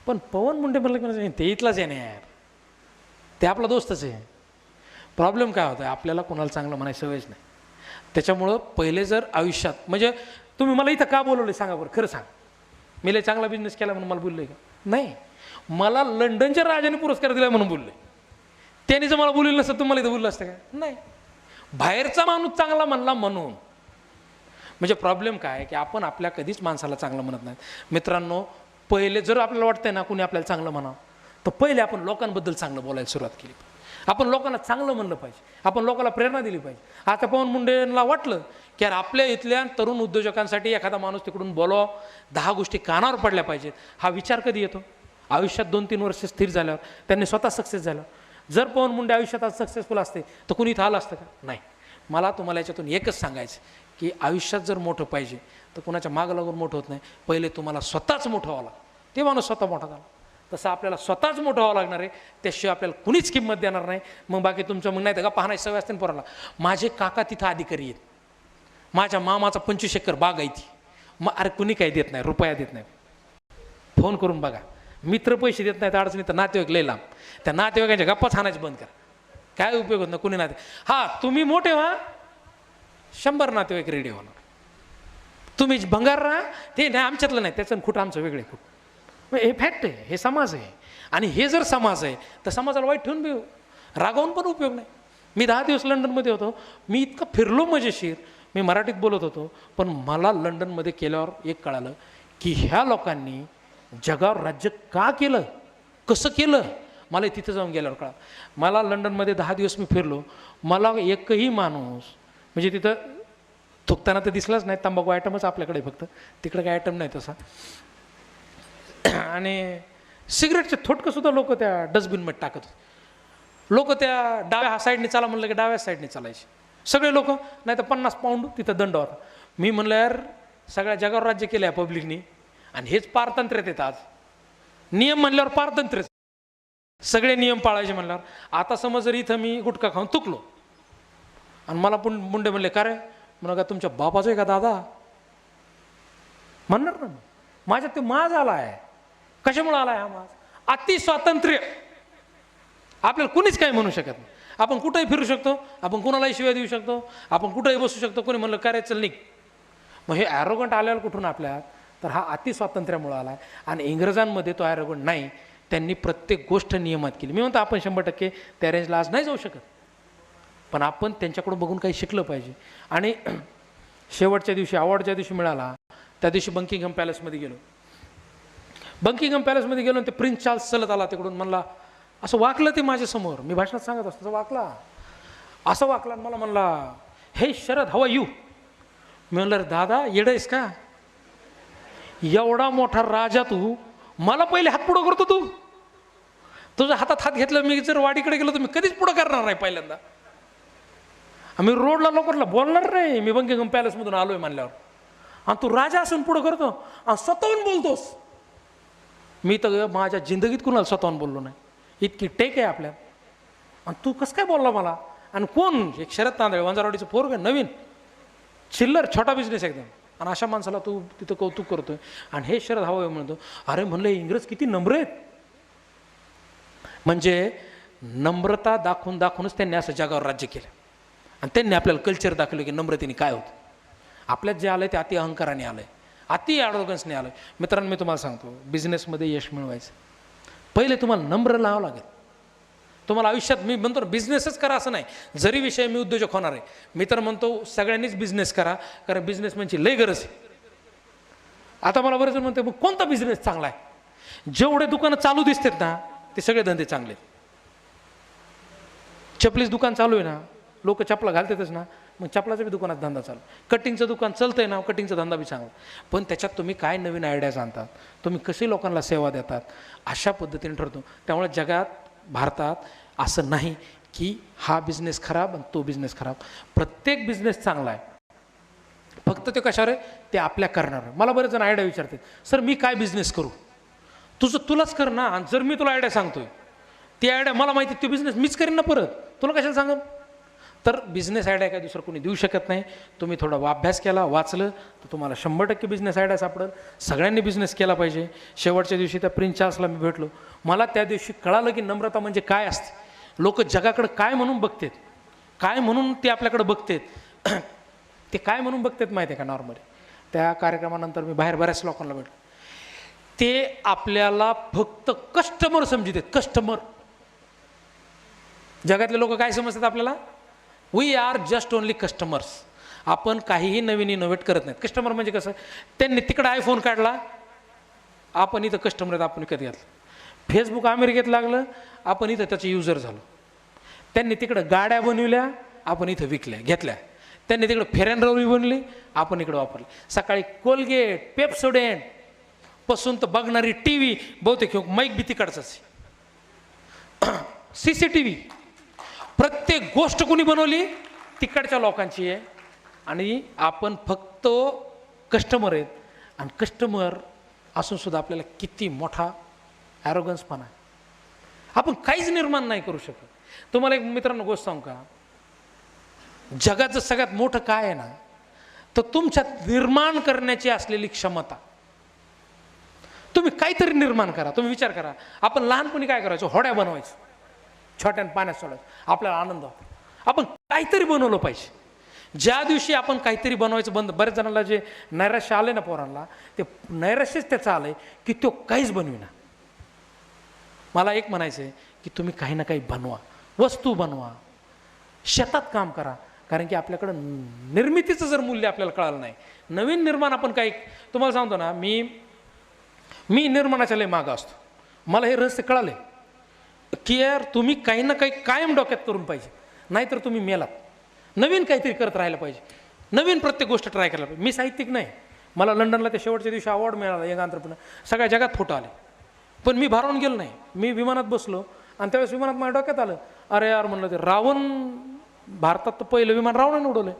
पण पवन मुंडे म्हणलं की ते इथलाच आहे ना यार, ते आपला दोस्तच आहे. प्रॉब्लेम काय होता, आपल्याला कोणाला चांगलं म्हणायची सवयच नाही. त्याच्यामुळं पहिले जर आयुष्यात, म्हणजे तुम्ही मला इथं का बोलवले सांगा बरं, खरं सांग. मी लय चांगला बिझनेस केला म्हणून मला बोलले का? नाही. मला लंडनच्या राजाने पुरस्कार दिला म्हणून बोलले. त्यांनी जर मला बोललेलं नसतं तुम्हाला इथं बोललं असतं का? नाही. बाहेरचा माणूस चांगला म्हणला म्हणून. म्हणजे प्रॉब्लेम काय आहे की आपण आपल्या कधीच माणसाला चांगलं म्हणत नाही. मित्रांनो, पहिले जर आपल्याला वाटतंय ना कुणी आपल्याला चांगलं म्हणावं, तर पहिले आपण लोकांबद्दल चांगलं बोलायला सुरुवात केली. आपण लोकांना चांगलं म्हणलं पाहिजे, आपण लोकांना प्रेरणा दिली पाहिजे. आता पवन मुंडेंना वाटलं की यार आपल्या इथल्या तरुण उद्योजकांसाठी एखादा माणूस तिकडून बोलावं, 10 गोष्टी कानावर पडल्या पाहिजेत. हा विचार कधी येतो? आयुष्यात 2-3 वर्ष स्थिर झाल्यावर, त्यांनी स्वतः सक्सेस झाल्यावर. जर पवन मुंडे आयुष्यात आज सक्सेसफुल असते तर कुणी इथं आलं असतं का? नाही. मला तुम्हाला याच्यातून एकच सांगायचं की आयुष्यात जर मोठं पाहिजे तर कुणाच्या मागं लागून मोठं होत नाही. पहिले तुम्हाला स्वतःच मोठं व्हावं लागतं. ते माणूस स्वतः मोठा झाला. तसं आपल्याला स्वतःच मोठं व्हावं लागणार आहे. त्याशिवाय आपल्याला कुणीच किंमत देणार नाही. मग बाकी तुमचं मग नाही तर का पाहण्याची सवय असते ना पोराला. माझे काका तिथं अधिकारी आहेत, माझ्या मामाचा 25 एकर बाग आहे ती. मग अरे कुणी काही देत नाही, रुपया देत नाही. फोन करून बघा. मित्र पैसे देत नाहीत अडचणी, तर नातेवाईक लय लांब. त्या नातेवाईकांच्या गप्पाच हाणायचं बंद करा. काय उपयोग होत नाही कुणी नाते. हा तुम्ही मोठे व्हा, 100 नातेवाईक रेडी होणार. तुम्ही भंगार राहा, ते नाही आमच्यातलं नाही, त्याचं खुट आमचं वेगळे खुट. हे फॅक्ट आहे, हे समाज आहे. आणि हे जर समाज आहे तर समाजाला वाईट ठेवून बी रागावून पण उपयोग नाही. मी 10 दिवस लंडनमध्ये होतो. मी इतकं फिरलो मजेशीर. मी मराठीत बोलत होतो, पण मला लंडनमध्ये केल्यावर एक कळालं की ह्या लोकांनी जगावर राज्य का केलं, कसं केलं, मला तिथं जाऊन गेल्यावर कळालं. मला लंडनमध्ये 10 दिवस मी फिरलो. मला एकही माणूस म्हणजे तिथं थुकताना तर दिसलाच नाही. तंबाखू आयटमच आपल्याकडे फक्त, तिकडे काही आयटम नाही तसा. आणि सिगरेटचे थोटकंसुद्धा लोक त्या डस्टबिनमध्ये टाकत होते. लोक त्या डाव्या साईडने चाला म्हणलं की डाव्या साईडने चालायचे सगळे लोक, नाही तर 50 पाऊंड तिथं दंड होता. मी म्हणलं यार सगळ्या जगावर राज्य केलं आहे पब्लिकनी, आणि हेच पारतंत्र्यात येतं. आज नियम म्हणल्यावर पारतंत्र्य, सगळे नियम पाळायचे म्हणल्यावर. आता समज जर इथं मी गुटखा खाऊन तुकलो आणि मला पण मुंडे म्हणले का रे, म्हणा का तुमच्या बापाचं आहे का दादा, म्हणणार ना. माझ्यात ते माज आला आहे. कशामुळे आला आहे हा माज? अति स्वातंत्र्य. आपल्याला कुणीच काही म्हणू शकत नाही. आपण कुठेही फिरू शकतो, आपण कुणालाही शिव्या देऊ शकतो, आपण कुठेही बसू शकतो. कोणी म्हणलं काय रे चल निघ. मग हे ॲरोगंट आल्यावर कुठून आपल्यात, तर हा अति स्वातंत्र्यामुळे आला आहे. आणि इंग्रजांमध्ये तो ॲरोगंट नाही, त्यांनी प्रत्येक गोष्ट नियमात केली. मी म्हणतो आपण 100% त्या रेंजला आज नाही जाऊ शकत, पण आपण त्यांच्याकडून बघून काही शिकलं पाहिजे. आणि शेवटच्या दिवशी अवॉर्डच्या दिवशी मिळाला, त्या दिवशी बकिंगहॅम पॅलेसमध्ये गेलो. बकिंगहॅम पॅलेसमध्ये गेलो, ते प्रिन्स चार्ल्स चलत आला तिकडून. म्हणला असं वाकलं ते माझ्यासमोर, मी भाषणात सांगत असतो वाकला, असं वाकला आणि मला म्हणला हे शरद हाऊ आर यू. मी म्हणलं दादा येडं आहेस का, एवढा मोठा राजा तू, मला पहिले हात पुढं करतो तू. तुझ्या हातात हात घेतलं, मी जर वाडीकडे गेलो तर मी कधीच पुढं करणार नाही पहिल्यांदा. आम्ही रोडला लोकांना बोलणार नाही, मी बकिंगहॅम पॅलेसमधून आलोय म्हणल्यावर. आणि तू राजा असून पुढं करतो आणि स्वतःहून बोलतोस. मी तर माझ्या जिंदगीत कुणाला स्वतःहून बोललो नाही, इतकी टेक आहे आपल्यात. आणि तू कसं काय बोलला मला. आणि कोण, एक शरद तांदळे वंजारवाडीचं पोरग नवीन चिल्लर छोटा बिझनेस एकदम. आणि अशा माणसाला तू तिथं कौतुक करतोय. आणि हे शरद हवा म्हणतो, अरे म्हणलं इंग्रज किती नम्र आहेत. म्हणजे नम्रता दाखवून दाखवूनच त्यांनी असं जगावर राज्य केलं. आणि त्यांनी आपल्याला कल्चर दाखवलं की नम्रतेने काय होतं. आपल्यात जे आलं ते अति अहंकाराने आलं आहे, अति ॲरोगन्सने आलं आहे. मित्रांनो, मी तुम्हाला सांगतो, बिझनेसमध्ये यश मिळवायचं पहिले तुम्हाला नम्र लावावं लागेल. तुम्हाला आयुष्यात, मी म्हणतो ना, बिझनेसच करा असं नाही. जरी विषय मी उद्योजक होणार आहे, मी तर म्हणतो सगळ्यांनीच बिझनेस करा, कारण बिझनेसमॅनची लय गरज आहे. आता मला बरेच जण म्हणते, मग कोणता बिझनेस चांगला आहे? जेवढे दुकानं चालू दिसतात ना, ते सगळे धंदे चांगले आहेत. चपलीचं दुकान चालू आहे ना, लोक चपला घालतातच ना, मग चपलाच्या बी दुकानात धंदा चालू. कटिंगचं दुकान चालतंय ना, कटिंगचा धंदा बी चांगला. पण त्याच्यात तुम्ही काय नवीन आयडियाज आणतात, तुम्ही कशी लोकांना सेवा देतात, अशा पद्धतीने ठरतो. त्यामुळे जगात, भारतात असं नाही की हा बिझनेस खराब आणि तो बिझनेस खराब. प्रत्येक बिझनेस चांगला आहे, फक्त ते कशावर आहे, ते आपल्या करणार. मला बरेच जण आयडिया विचारतात, सर मी काय बिझनेस करू? तुलाच कर ना. आणि जर मी तुला आयडिया सांगतोय, ती आयडिया मला माहिती, ती बिझनेस मीच करीन ना परत, तुला कशाला सांगेन? तर बिझनेस आयडिया काय दुसरं कोणी देऊ शकत नाही. तुम्ही थोडा अभ्यास केला, वाचलं, तर तुम्हाला 100% बिझनेस आयडिया सापडेल. सगळ्यांनी बिझनेस केला पाहिजे. शेवटच्या दिवशी त्या प्रिन्स चार्ल्सला मी भेटलो. मला त्या दिवशी कळालं की नम्रता म्हणजे काय असते. लोक जगाकडे काय म्हणून बघतात, काय म्हणून ते आपल्याकडे बघतात, ते काय म्हणून बघतात माहिती आहे का? नॉर्मली त्या कार्यक्रमानंतर मी बाहेर बऱ्याच लोकांना भेटलो, ते आपल्याला फक्त कस्टमर समजतात. कस्टमर. जगातले लोक काय समजतात आपल्याला? We are just only customers. आपण काहीही नवीन इनोव्हेट करत नाहीत. कस्टमर म्हणजे कसं, त्यांनी तिकडे आयफोन काढला, आपण इथं कस्टमर आहेत, आपण विकत घेतलं. फेसबुक अमेरिकेत लागलं, आपण इथं त्याचे युजर झालो. त्यांनी तिकडं गाड्या बनविल्या, आपण इथं विकल्या, घेतल्या. त्यांनी तिकडं फेअर अँड लव्हली बनली, आपण इकडं वापरली. सकाळी कोलगेट, पेप्सोडेंट पासून तर बघणारी टी व्ही, बहुतेक माईक बी तिकडचाच. CCTV, प्रत्येक गोष्ट कोणी बनवली? तिकडच्या लोकांची आहे. आणि आपण फक्त कस्टमर आहेत. आणि कस्टमर असून सुद्धा आपल्याला किती मोठा ॲरोगन्सपणा आहे. आपण काहीच निर्माण नाही करू शकत. तुम्हाला एक मित्रांनो गोष्ट सांगू का? जगाचं सगळ्यात मोठं काय आहे ना, तर तुमच्यात निर्माण करण्याची असलेली क्षमता. तुम्ही काहीतरी निर्माण करा. तुम्ही विचार करा, आपण लहानपणी काय करायचो? होड्या बनवायचो, छोट्यान पाण्यात सोडायचं, आपल्याला आनंद होतो. आपण काहीतरी बनवलं पाहिजे. ज्या दिवशी आपण काहीतरी बनवायचं बंद, बऱ्याच जणांना जे नैराश्य आले ना पोरांना, ते नैराश्यच त्याचं आलंय की तो काहीच बनविना. मला एक म्हणायचं आहे की तुम्ही काही ना काही बनवा, वस्तू बनवा, शेतात काम करा. कारण की आपल्याकडं निर्मितीचं जर मूल्य आपल्याला कळालं नाही, नवीन निर्माण आपण काही, तुम्हाला सांगतो ना, मी निर्माणाच्या लय मागं असतो. मला हे रहस्य कळालं की यार तुम्ही काही ना काही कायम डोक्यात करून पाहिजे, नाहीतर तुम्ही मेलात. नवीन काहीतरी करत राहायला पाहिजे, नवीन प्रत्येक गोष्ट ट्राय करायला पाहिजे. मी साहित्यिक नाही, मला लंडनला ते शेवटच्या दिवशी अवॉर्ड मिळाला यंग एंटरप्रेन्योर, सगळ्या जगात फोटो आले, पण मी भारावून गेलो नाही. मी विमानात बसलो आणि त्यावेळेस विमानात माझ्या डोक्यात आलं, अरे यार म्हणलं, ते रावण, भारतात तर पहिलं विमान रावणाने उडवलं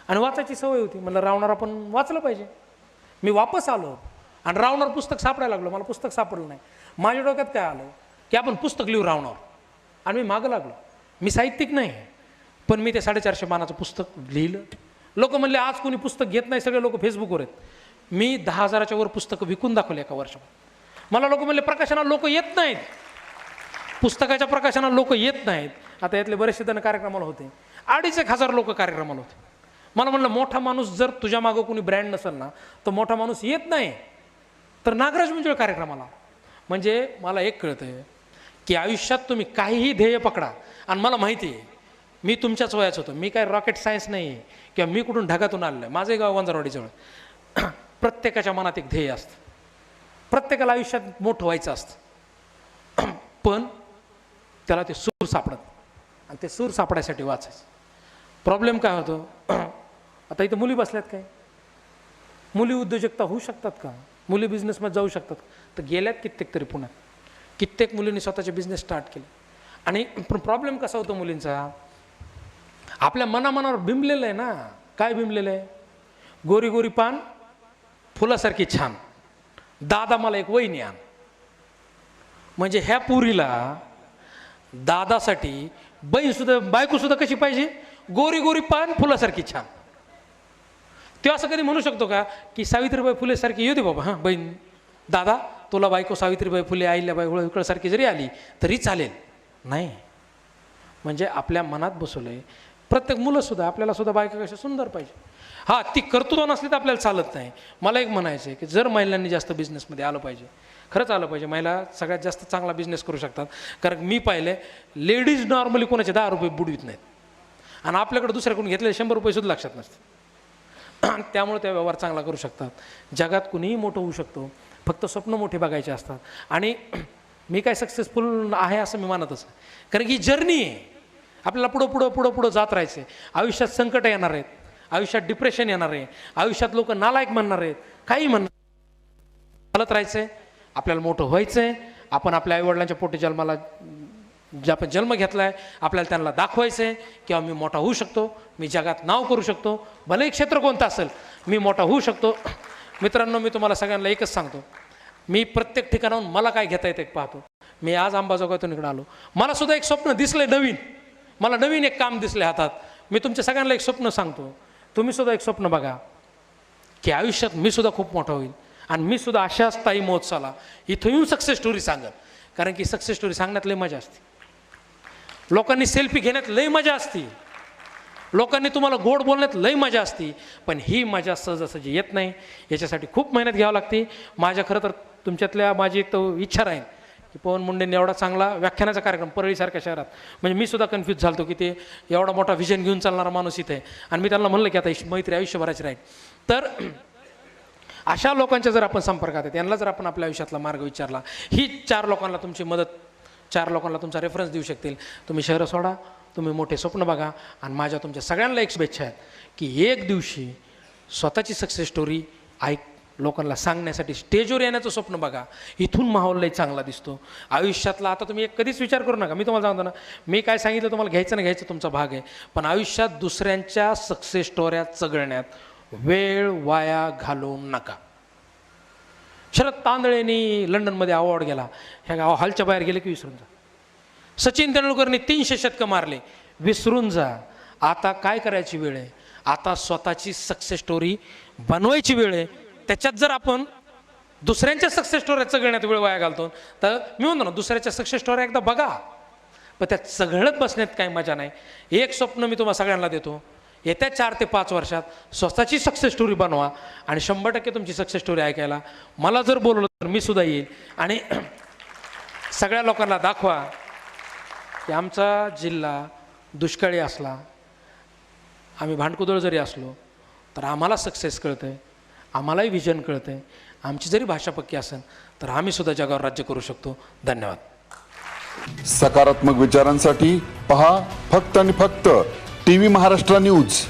आणि वाचायची सवय होती. म्हणलं रावणार आपण वाचलं पाहिजे. मी वापस आलो आणि रावणार पुस्तक सापडायला लागलो. मला पुस्तक सापडलं नाही. माझ्या डोक्यात काय आलं की आपण पुस्तक लिहू रावणार, आणि मी मागं लागलो. मी साहित्यिक नाही, पण मी ते 450 पानाचं पुस्तक लिहिलं. लोक म्हणले आज कोणी पुस्तक घेत नाही, सगळे लोक फेसबुकवर आहेत. मी 10,000च्या वर पुस्तकं विकून दाखवले एका वर्षात. मला लोक म्हणले प्रकाशनाला लोक येत नाहीत, पुस्तकाच्या प्रकाशनाला लोक येत नाहीत. आता यातले बरेचसे जण कार्यक्रमाला होते, 2,500 लोक कार्यक्रमाला होते. मला म्हणलं मोठा माणूस जर तुझ्या मागं कोणी ब्रँड नसेल ना, तर मोठा माणूस येत नाही. तर नागराज मंजुळे कार्यक्रमाला. म्हणजे मला एक कळतंय की आयुष्यात तुम्ही काहीही ध्येय पकडा. आणि मला माहिती आहे मी तुमच्याच वयाच होतो, मी काय रॉकेट सायन्स नाही आहे किंवा मी कुठून ढगातून आलेलं आहे. माझं गाव वंजारवाडीजवळ. प्रत्येकाच्या मनात एक ध्येय असतं, प्रत्येकाला आयुष्यात मोठं व्हायचं असतं, पण त्याला ते सूर सापडत, आणि ते सूर सापडायसाठी वाचायचं. प्रॉब्लेम काय होतो, आता इथं मुली बसल्यात, काय मुली उद्योजकता होऊ शकतात का? मुली बिझनेसमध्ये जाऊ शकतात? तर गेल्यात कित्येक तरी पुण्यात. कित्येक मुलींनी स्वतःचे बिझनेस स्टार्ट केले. आणि प्रॉब्लेम कसा होतो मुलींचा, आपल्या मनावर बिंबलेलं आहे ना. काय बिंबलेलं आहे? गोरी गोरी पान, फुलासारखी छान, दादा मला एक वहिनी आण. म्हणजे ह्या पुरीला दादासाठी बायको सुद्धा कशी पाहिजे? गोरी गोरी पान, फुलासारखी छान. ते असं कधी म्हणू शकतो का की सावित्रीबाई फुले सारखी येऊ दे बाबा, हां बहीण दादा तुला बायको सावित्रीबाई फुले अहिल्याबाई होळकरसारखी जरी आली तरी चालेल? नाही. म्हणजे आपल्या मनात बसवलं आहे प्रत्येक मुलंसुद्धा आपल्यालासुद्धा बायका कशा सुंदर पाहिजे. हां ती कर्तृत्व नसली तर आपल्याला चालत नाही. मला एक म्हणायचं आहे की जर महिलांनी जास्त बिझनेसमध्ये आलं पाहिजे, खरंच आलं पाहिजे. महिला सगळ्यात जास्त चांगला बिझनेस करू शकतात. कारण मी पाहिले लेडीज नॉर्मली कोणाचे 10 रुपये बुडवीत नाहीत आणि आपल्याकडे दुसऱ्याकडून घेतलेले 100 रुपयेसुद्धा लक्षात नसतात. त्यामुळे त्या व्यवहार चांगला करू शकतात. जगात कुणीही मोठं होऊ शकतो, फक्त स्वप्न मोठी बघायची असतात. आणि मी काय सक्सेसफुल आहे असं मी मानतच नाही, कारण की जर्नी आहे. आपल्याला पुढं जात राहायचं आहे. आयुष्यात संकट येणार आहेत, आयुष्यात डिप्रेशन येणार आहे, आयुष्यात लोक नालायक म्हणणार आहेत, काही म्हणणार, चालत राहायचं आहे. आपल्याला मोठं व्हायचं आहे. आपण आपल्या आईवडिलांच्या पोटी जन्माला जे आपण जन्म घेतला आहे आपल्याला त्यांना दाखवायचं आहे किंवा मी मोठा होऊ शकतो, मी जगात नाव करू शकतो, भले क्षेत्र कोणतं असेल मी मोठा होऊ शकतो. मित्रांनो, मी तुम्हाला सगळ्यांना एकच सांगतो, मी प्रत्येक ठिकाणाहून मला काय घेता येतं पाहतो. मी आज अंबाजोगाईतून इकडे आलो, मला सुद्धा एक स्वप्न दिसलंय नवीन, मला नवीन एक काम दिसले हातात. मी तुमच्या सगळ्यांना एक स्वप्न सांगतो, तुम्ही सुद्धा एक स्वप्न बघा की आयुष्यात मी सुद्धा खूप मोठा होईल आणि मी सुद्धा अशाच ताई महोत्सवाला इथं येऊन सक्सेस स्टोरी सांगेन. कारण की सक्सेस स्टोरी सांगण्यात लय मजा असते, लोकांनी सेल्फी घेण्यात लय मजा असते, लोकांनी तुम्हाला गोड बोलण्यात लय मजा असते. पण ही मजा सहजासहजी येत नाही, याच्यासाठी खूप मेहनत घ्यावी लागते. माझ्या खरं तर तुमच्यातल्या माझी एक तर इच्छा राहील की पवन मुंडेंनी एवढा चांगला व्याख्यानाचा कार्यक्रम परळीसारख्या शहरात, म्हणजे मी सुद्धा कन्फ्यूज झालो की ते एवढा मोठा व्हिजन घेऊन चालणारा माणूस इथे आहे. आणि मी त्यांना म्हणलं की आता मैत्री आयुष्यभराची राहील. तर अशा लोकांच्या जर आपण संपर्कात आहेत, यांना जर आपण आपल्या आयुष्यातला मार्ग विचारला, ही 4 लोकांना तुमची मदत, 4 लोकांना तुमचा रेफरन्स देऊ शकतील. तुम्ही शहरं सोडा, तुम्ही मोठे स्वप्न बघा. आणि माझ्या तुमच्या सगळ्यांना एक शुभेच्छा आहे की एक दिवशी स्वतःची सक्सेस स्टोरी लोकांना सांगण्यासाठी स्टेजवर येण्याचं स्वप्न बघा. इथून माहोल लई चांगला दिसतो आयुष्यातला. आता तुम्ही एक कधीच विचार करू नका, मी तुम्हाला सांगतो ना, मी काय सांगितलं तुम्हाला घ्यायचं नाही घ्यायचं तुमचा भाग आहे, पण आयुष्यात दुसऱ्यांच्या सक्सेस स्टोऱ्या चघळण्यात वेळ वाया घालवू नका. शरद तांदळेंनी लंडनमध्ये अवॉर्ड गेला, ह्या हॉलच्या बाहेर गेले की विसरून जा. सचिन तेंडुलकरनी 300 शतकं मारले, विसरून जा. आता काय करायची वेळ आहे, आता स्वतःची सक्सेस स्टोरी बनवायची वेळ आहे. त्याच्यात जर आपण दुसऱ्यांच्या सक्सेस स्टोऱ्या चघळण्यात वेळ वाया घालतो, तर मी म्हणतो ना, दुसऱ्याच्या सक्सेस स्टोऱ्या एकदा बघा, पण त्यात चघळत बसण्यात काही मजा नाही. एक स्वप्न मी तुम्हाला सगळ्यांना देतो, येत्या 4 ते 5 वर्षात स्वतःची सक्सेस स्टोरी बनवा आणि 100% तुमची सक्सेस स्टोरी ऐकायला मला जर बोलवलं तर मी सुद्धा येईल. आणि सगळ्या लोकांना दाखवा की आमचा जिल्हा दुष्काळी असला, आम्ही भांडकुदळ जरी असलो, तर आम्हाला सक्सेस कळतं आहे, आम्हालाही व्हिजन कळतं आहे. आमची जरी भाषा पक्की असेल तर आम्ही सुद्धा जगावर राज्य करू शकतो. धन्यवाद. सकारात्मक विचारांसाठी पहा फक्त आणि फक्त टीव्ही महाराष्ट्र न्यूज.